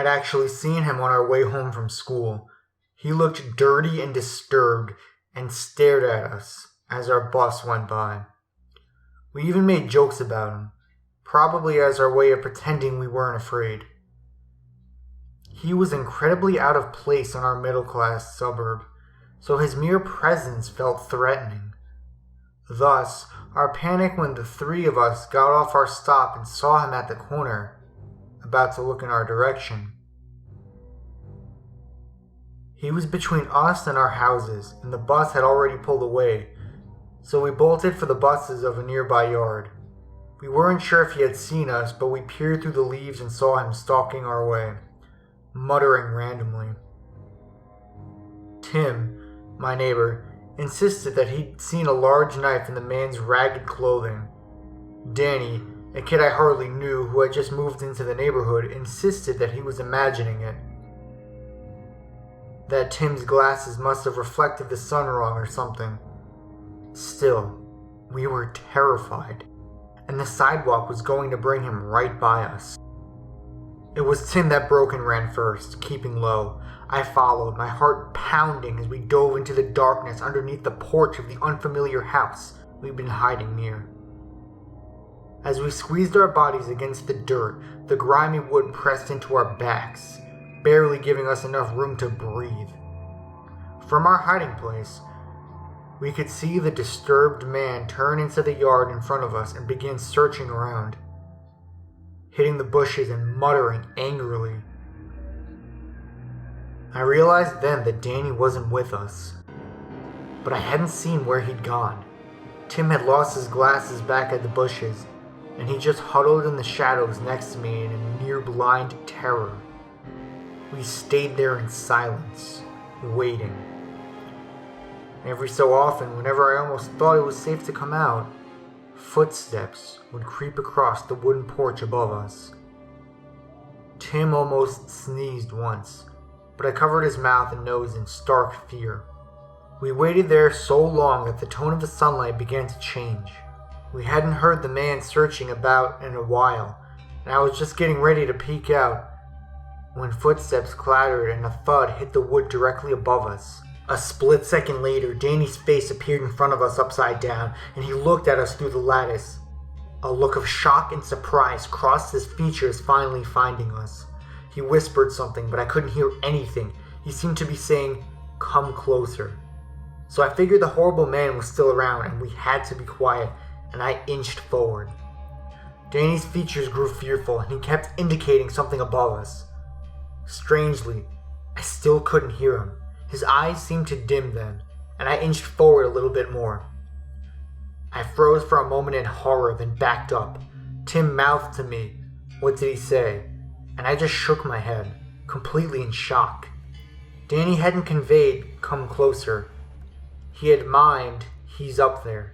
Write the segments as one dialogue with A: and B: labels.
A: I'd actually seen him on our way home from school. He looked dirty and disturbed and stared at us as our bus went by. We even made jokes about him, probably as our way of pretending we weren't afraid. He was incredibly out of place in our middle-class suburb, so his mere presence felt threatening. Thus, our panic when the three of us got off our stop and saw him at the corner, about to look in our direction. He was between us and our houses, and the bus had already pulled away, so we bolted for the buses of a nearby yard. We weren't sure if he had seen us, but we peered through the leaves and saw him stalking our way, muttering randomly. Tim, my neighbor, insisted that he'd seen a large knife in the man's ragged clothing. Danny, a kid I hardly knew who had just moved into the neighborhood, insisted that he was imagining it. That Tim's glasses must have reflected the sun wrong or something. Still, we were terrified, and the sidewalk was going to bring him right by us. It was Tim that broke and ran first, keeping low. I followed, my heart pounding as we dove into the darkness underneath the porch of the unfamiliar house we'd been hiding near. As we squeezed our bodies against the dirt, the grimy wood pressed into our backs, barely giving us enough room to breathe. From our hiding place, we could see the disturbed man turn into the yard in front of us and begin searching around, hitting the bushes and muttering angrily. I realized then that Danny wasn't with us, but I hadn't seen where he'd gone. Tim had lost his glasses back at the bushes, and he just huddled in the shadows next to me in a near blind terror. We stayed there in silence, waiting. Every so often, whenever I almost thought it was safe to come out, footsteps would creep across the wooden porch above us. Tim almost sneezed once, but I covered his mouth and nose in stark fear. We waited there so long that the tone of the sunlight began to change. We hadn't heard the man searching about in a while, and I was just getting ready to peek out when footsteps clattered and a thud hit the wood directly above us. A split second later, Danny's face appeared in front of us upside down, and he looked at us through the lattice. A look of shock and surprise crossed his features, finally finding us. He whispered something, but I couldn't hear anything. He seemed to be saying, "Come closer." So I figured the horrible man was still around, and we had to be quiet, and I inched forward. Danny's features grew fearful, and he kept indicating something above us. Strangely, I still couldn't hear him. His eyes seemed to dim then, and I inched forward a little bit more. I froze for a moment in horror, then backed up. Tim mouthed to me, "What did he say?" And I just shook my head, completely in shock. Danny hadn't conveyed, "Come closer." He had mimed, "He's up there."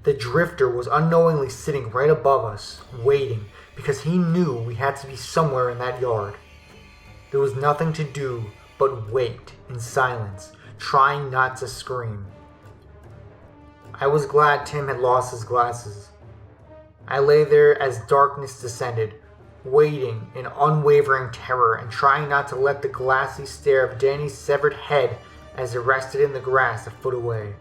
A: The drifter was unknowingly sitting right above us, waiting, because he knew we had to be somewhere in that yard. There was nothing to do but wait in silence, trying not to scream. I was glad Tim had lost his glasses. I lay there as darkness descended, waiting in unwavering terror and trying not to let the glassy stare of Danny's severed head as it rested in the grass a foot away.